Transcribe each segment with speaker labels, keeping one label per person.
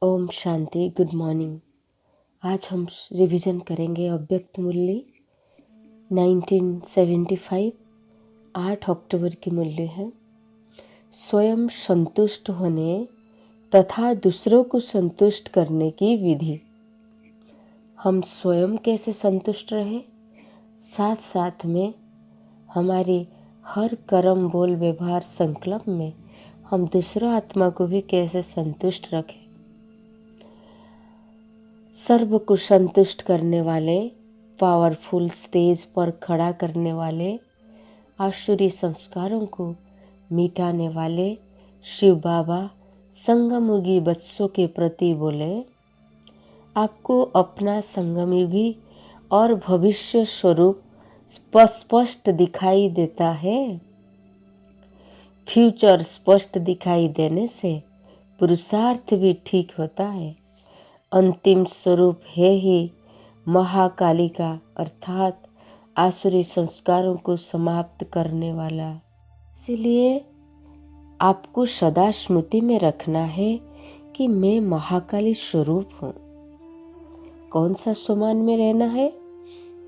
Speaker 1: Om Shanti. Good morning. आज हम revision करेंगे अव्यक्त मूल्य 1975 8 अक्टूबर की मूल्य है। स्वयं संतुष्ट होने तथा दूसरों को संतुष्ट करने की विधि। हम स्वयं कैसे संतुष्ट रहे, साथ साथ में हमारी हर कर्म बोल व्यवहार संकल्प में हम दूसरा आत्मा को भी कैसे संतुष्ट रखें। सर्व को संतुष्ट करने वाले, पावरफुल स्टेज पर खड़ा करने वाले, आसुरी संस्कारों को मिटाने वाले शिव बाबा संगमयुगी बच्चों के प्रति बोले, आपको अपना संगमयुगी और भविष्य स्वरूप स्पष्ट दिखाई देता है। फ्यूचर स्पष्ट दिखाई देने से पुरुषार्थ भी ठीक होता है। अंतिम स्वरूप है ही महाकालिका अर्थात आसुरी संस्कारों को समाप्त करने वाला। इसलिए आपको सदा स्मृति में रखना है कि मैं महाकाली स्वरूप हूँ। कौन सा समान में रहना है?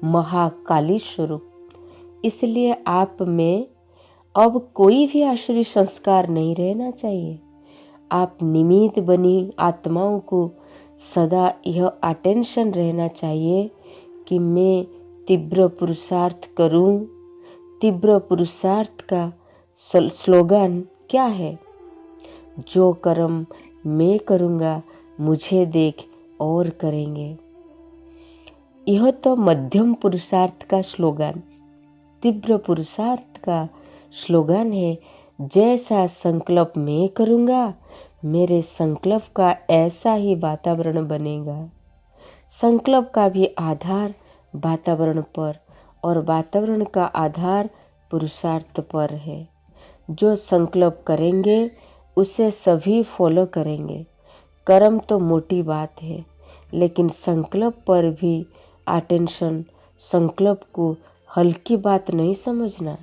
Speaker 1: महाकाली स्वरूप। इसलिए आप में अब कोई भी आसुरी संस्कार नहीं रहना चाहिए। आप निमित्त बनी आत्माओं को सदा यह अटेंशन रहना चाहिए कि मैं तीव्र पुरुषार्थ करूं। तीव्र पुरुषार्थ का स्लोगन क्या है? जो कर्म मैं करूंगा मुझे देख और करेंगे। यह तो मध्यम पुरुषार्थ का स्लोगन। तीव्र पुरुषार्थ का स्लोगन है, जैसा संकल्प मैं करूंगा मेरे संकल्प का ऐसा ही वातावरण बनेगा। संकल्प का भी आधार वातावरण पर और वातावरण का आधार पुरुषार्थ पर है। जो संकल्प करेंगे उसे सभी फॉलो करेंगे। कर्म तो मोटी बात है, लेकिन संकल्प पर भी अटेंशन, संकल्प को हल्की बात नहीं समझना,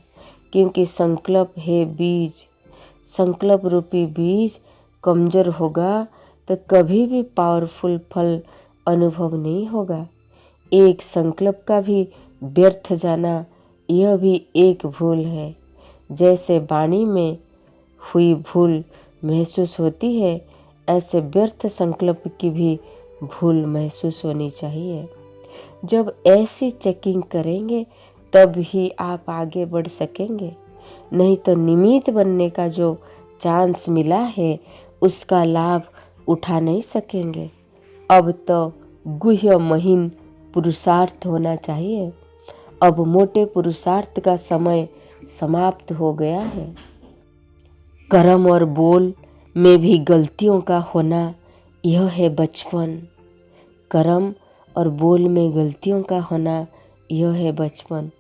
Speaker 1: क्योंकि संकल्प है बीज। संकल्प रूपी बीज कमजोर होगा तो कभी भी पावरफुल फल अनुभव नहीं होगा। एक संकल्प का भी व्यर्थ जाना, यह भी एक भूल है। जैसे वाणी में हुई भूल महसूस होती है, ऐसे व्यर्थ संकल्प की भी भूल महसूस होनी चाहिए। जब ऐसी चेकिंग करेंगे तब ही आप आगे बढ़ सकेंगे, नहीं तो निमित्त बनने का जो चांस मिला है उसका लाभ उठा नहीं सकेंगे। अब तो गुह्य महीन पुरुषार्थ होना चाहिए। अब मोटे पुरुषार्थ का समय समाप्त हो गया है। कर्म और बोल में भी गलतियों का होना, यह है बचपन। कर्म और बोल में गलतियों का होना, यह है बचपन।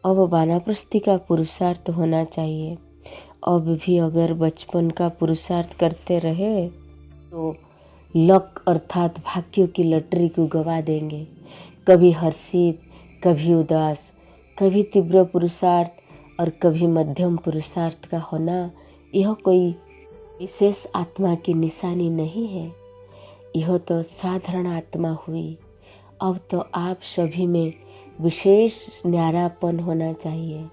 Speaker 1: अब वानप्रस्थी का पुरुषार्थ होना चाहिए। अब भी अगर बचपन का पुरुषार्थ करते रहे तो लक अर्थात भाग्यों की लॉटरी को गवा देंगे। कभी हर्षित, कभी उदास, कभी तीव्र पुरुषार्थ और कभी मध्यम पुरुषार्थ का होना, यह कोई विशेष आत्मा की निशानी नहीं है। यह तो साधारण आत्मा हुई। अब तो आप सभी में विशेष न्यारापन होना चाहिए,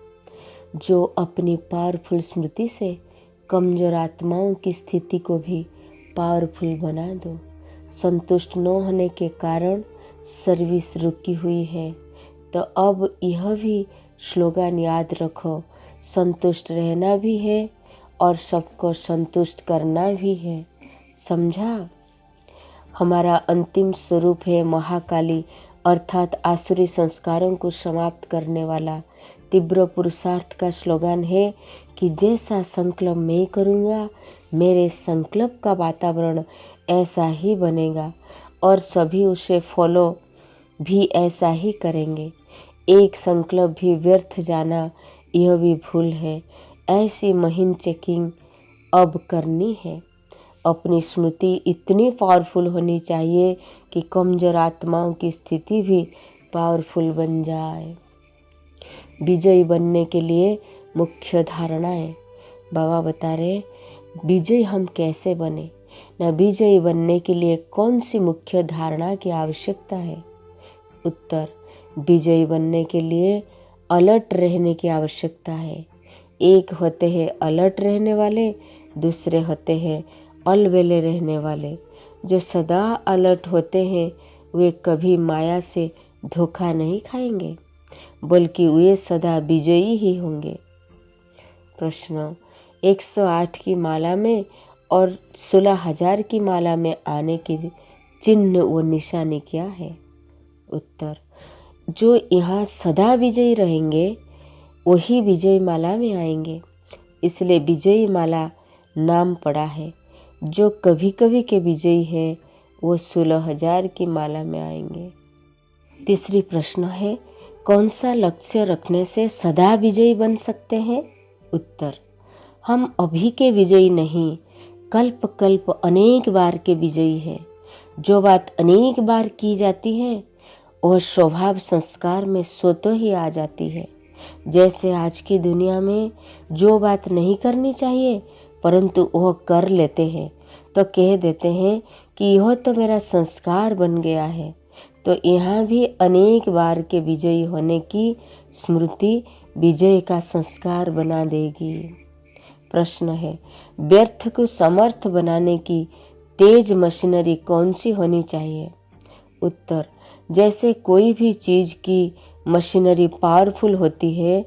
Speaker 1: जो अपनी पावरफुल स्मृति से कमजोर आत्माओं की स्थिति को भी पावरफुल बना दो। संतुष्ट न होने के कारण सर्विस रुकी हुई है, तो अब यह भी स्लोगन याद रखो, संतुष्ट रहना भी है और सबको संतुष्ट करना भी है। समझा? हमारा अंतिम स्वरूप है महाकाली अर्थात आसुरी संस्कारों को समाप्त करने वाला। तीव्र पुरुषार्थ का स्लोगन है कि जैसा संकल्प मैं करूँगा मेरे संकल्प का वातावरण ऐसा ही बनेगा और सभी उसे फॉलो भी ऐसा ही करेंगे। एक संकल्प भी व्यर्थ जाना, यह भी भूल है। ऐसी महीन चेकिंग अब करनी है। अपनी स्मृति इतनी पावरफुल होनी चाहिए कि कमजोर आत्माओं की स्थिति भी पावरफुल बन जाए। विजयी बनने के लिए मुख्य धारणाएं बाबा बता रहे, विजयी हम कैसे बने? न विजयी बनने के लिए कौन सी मुख्य धारणा की आवश्यकता है? उत्तर, विजयी बनने के लिए अलर्ट रहने की आवश्यकता है। एक होते हैं अलर्ट रहने वाले, दूसरे होते हैं अलबेले रहने वाले। जो सदा अलर्ट होते हैं वे कभी माया से धोखा नहीं खाएंगे, बल्कि वे सदा विजयी ही होंगे। प्रश्न, 108 की माला में और 16,000 की माला में आने की चिन्ह व निशानी क्या है? उत्तर, जो यहाँ सदा विजयी रहेंगे वही विजयी माला में आएंगे, इसलिए विजयी माला नाम पड़ा है। जो कभी कभी के विजयी है वो 16,000 की माला में आएंगे। तीसरी प्रश्न है, कौन सा लक्ष्य रखने से सदा विजयी बन सकते हैं? उत्तर, हम अभी के विजयी नहीं, कल्प कल्प अनेक बार के विजयी हैं। जो बात अनेक बार की जाती है वह स्वभाव संस्कार में स्वतः ही आ जाती है। जैसे आज की दुनिया में जो बात नहीं करनी चाहिए परंतु वह कर लेते हैं, तो कह देते हैं कि यह तो मेरा संस्कार बन गया है। तो यहाँ भी अनेक बार के विजयी होने की स्मृति विजय का संस्कार बना देगी। प्रश्न है, व्यर्थ को समर्थ बनाने की तेज मशीनरी कौन सी होनी चाहिए? उत्तर, जैसे कोई भी चीज़ की मशीनरी पावरफुल होती है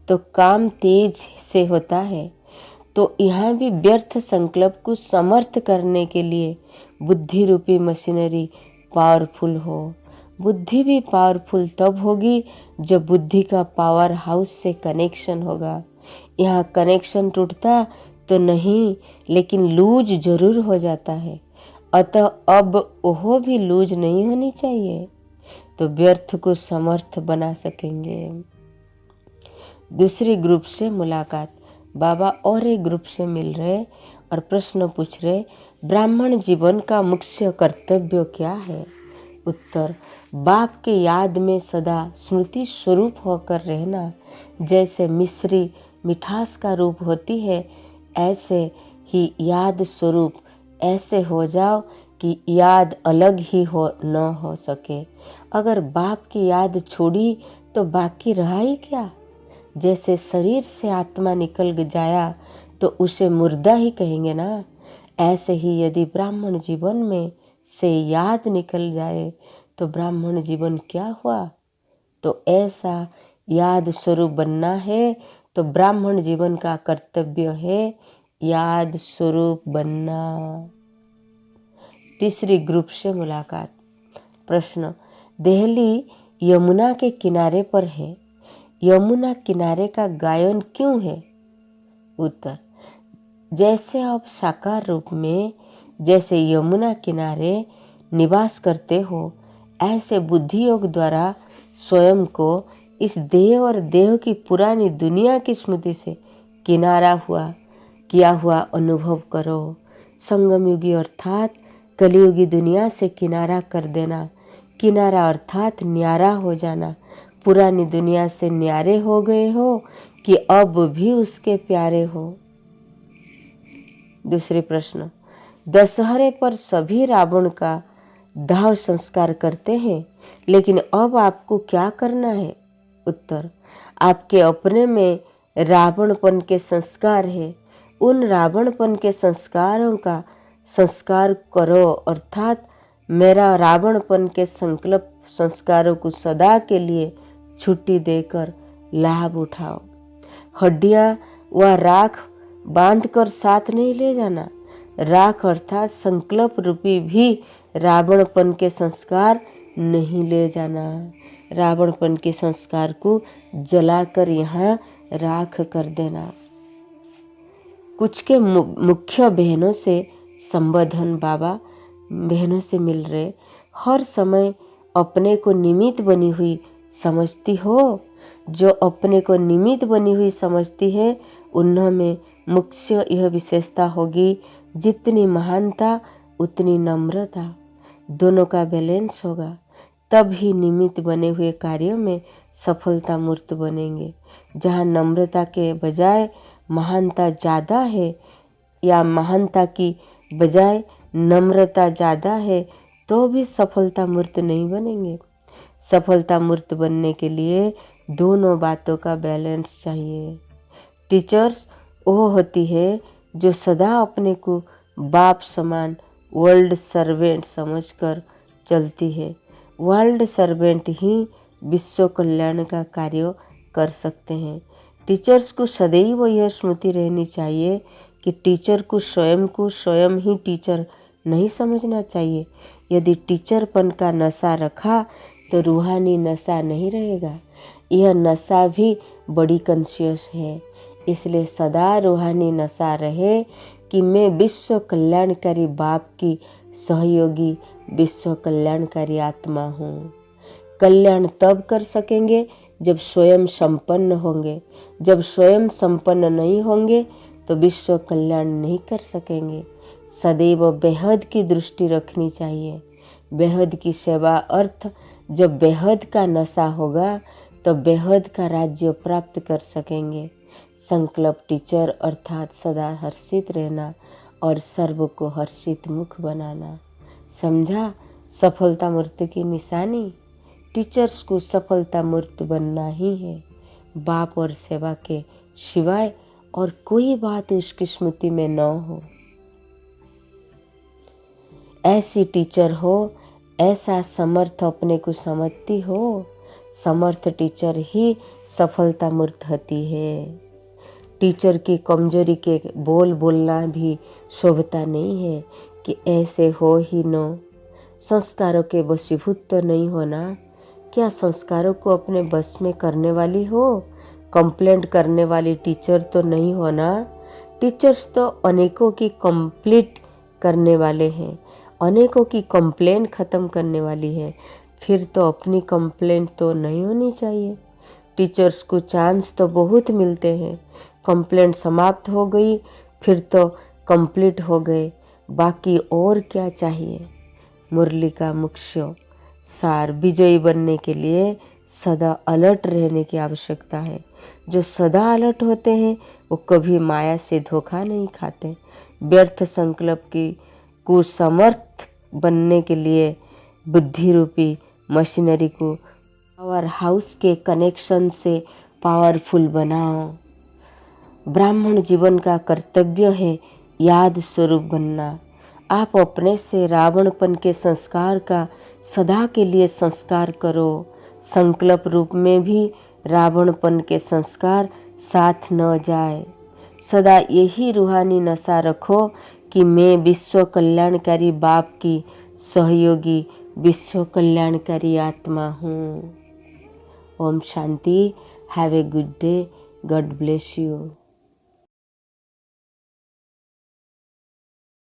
Speaker 1: तो काम तेज से होता है, तो यहाँ भी व्यर्थ संकल्प को समर्थ करने के लिए बुद्धि रूपी मशीनरी पावरफुल हो। बुद्धि भी पावरफुल तब होगी जब बुद्धि का पावर हाउस से कनेक्शन होगा। यहाँ कनेक्शन टूटता तो नहीं, लेकिन लूज जरूर हो जाता है, अतः अब वह भी लूज नहीं होनी चाहिए, तो व्यर्थ को समर्थ बना सकेंगे। दूसरी ग्रुप से मुलाकात। बाबा और एक ग्रुप से मिल रहे और प्रश्न पूछ रहे, ब्राह्मण जीवन का मुख्य कर्तव्य क्या है? उत्तर, बाप के याद में सदा स्मृति स्वरूप होकर रहना। जैसे मिश्री मिठास का रूप होती है, ऐसे ही याद स्वरूप ऐसे हो जाओ कि याद अलग ही हो न हो सके। अगर बाप की याद छोड़ी तो बाकी रहा ही क्या? जैसे शरीर से आत्मा निकल जाया तो उसे मुर्दा ही कहेंगे ना, ऐसे ही यदि ब्राह्मण जीवन में से याद निकल जाए तो ब्राह्मण जीवन क्या हुआ? तो ऐसा याद स्वरूप बनना है, तो ब्राह्मण जीवन का कर्तव्य है याद स्वरूप बनना। तीसरी ग्रुप से मुलाकात। प्रश्न, दिल्ली यमुना के किनारे पर है, यमुना किनारे का गायन क्यों है? उत्तर, जैसे आप साकार रूप में जैसे यमुना किनारे निवास करते हो, ऐसे बुद्धि योग द्वारा स्वयं को इस देह और देह की पुरानी दुनिया की स्मृति से किया हुआ अनुभव करो। संगम युगी अर्थात कलियुगी दुनिया से किनारा कर देना। किनारा अर्थात न्यारा हो जाना। पुरानी दुनिया से न्यारे हो गए हो कि अब भी उसके प्यारे हो। दूसरे प्रश्न, दशहरे पर सभी रावण का दाह संस्कार करते हैं, लेकिन अब आपको क्या करना है? उत्तर, आपके अपने में रावणपन के संस्कार है, उन रावणपन के संस्कारों का संस्कार करो, अर्थात मेरा रावणपन के संकल्प संस्कारों को सदा के लिए छुट्टी देकर लाभ उठाओ। हड्डियां व राख बांधकर साथ नहीं ले जाना। राख अर्थात संकल्प रूपी भी रावणपन के संस्कार नहीं ले जाना। रावणपन के संस्कार को जलाकर यहाँ राख कर देना। कुछ के मुख्य बहनों से संबोधन। बाबा बहनों से मिल रहे, हर समय अपने को निमित्त बनी हुई समझती हो। जो अपने को निमित्त बनी हुई समझती है उनमें मुख्य यह विशेषता होगी, जितनी महानता उतनी नम्रता, दोनों का बैलेंस होगा, तब ही निमित्त बने हुए कार्यों में सफलता मूर्त बनेंगे। जहाँ नम्रता के बजाय महानता ज़्यादा है या महानता की बजाय नम्रता ज़्यादा है तो भी सफलता मूर्त नहीं बनेंगे। सफलता मूर्त बनने के लिए दोनों बातों का बैलेंस चाहिए। टीचर्स वो होती है जो सदा अपने को बाप समान वर्ल्ड सर्वेंट समझकर चलती है। वर्ल्ड सर्वेंट ही विश्व कल्याण का कार्य कर सकते हैं। टीचर्स को सदैव यह स्मृति रहनी चाहिए कि टीचर को स्वयं ही टीचर नहीं समझना चाहिए। यदि टीचरपन का नशा रखा तो रूहानी नशा नहीं रहेगा। यह नशा भी बड़ी कॉन्शियस है। इसलिए सदा रूहानी नशा रहे कि मैं विश्व कल्याणकारी बाप की सहयोगी, विश्व कल्याणकारी आत्मा हूँ। कल्याण तब कर सकेंगे जब स्वयं संपन्न होंगे। जब स्वयं संपन्न नहीं होंगे तो विश्व कल्याण नहीं कर सकेंगे। सदैव बेहद की दृष्टि रखनी चाहिए। बेहद की सेवा अर्थ जब बेहद का नशा होगा तो बेहद का राज्य प्राप्त कर सकेंगे। संकल्प टीचर अर्थात सदा हर्षित रहना और सर्व को हर्षित मुख बनाना। समझा सफलता मूर्त की निशानी? टीचर्स को सफलता मूर्त बनना ही है। बाप और सेवा के सिवाय और कोई बात उसकी स्मृति में न हो। ऐसी टीचर हो, ऐसा समर्थ अपने को समझती हो। समर्थ टीचर ही सफलता मूर्त होती है। टीचर की कमजोरी के बोल बोलना भी शोभता नहीं है कि ऐसे हो ही न। संस्कारों के वशीभूत तो नहीं होना। क्या संस्कारों को अपने बस में करने वाली हो? कंप्लेंट करने वाली टीचर तो नहीं होना। टीचर्स तो अनेकों की कंप्लीट करने वाले हैं, अनेकों की कंप्लेंट ख़त्म करने वाली है। फिर तो अपनी कंप्लेंट तो नहीं होनी चाहिए। टीचर्स को चांस तो बहुत मिलते हैं। कंप्लेंट समाप्त हो गई फिर तो कंप्लीट हो गए, बाकी और क्या चाहिए। मुरली का मुख्य सार विजयी बनने के लिए सदा अलर्ट रहने की आवश्यकता है। जो सदा अलर्ट होते हैं वो कभी माया से धोखा नहीं खाते। व्यर्थ संकल्प की कुसमर्थ बनने के लिए बुद्धि रूपी मशीनरी को पावर हाउस के कनेक्शन से पावरफुल बनाओ। ब्राह्मण जीवन का कर्तव्य है याद स्वरूप बनना। आप अपने से रावणपन के संस्कार का सदा के लिए संस्कार करो। संकल्प रूप में भी रावणपन के संस्कार साथ न जाए। सदा यही रूहानी नशा रखो कि मैं विश्व कल्याणकारी बाप की सहयोगी, विश्व कल्याणकारी आत्मा हूँ। ओम शांति। Have a good day. God bless you.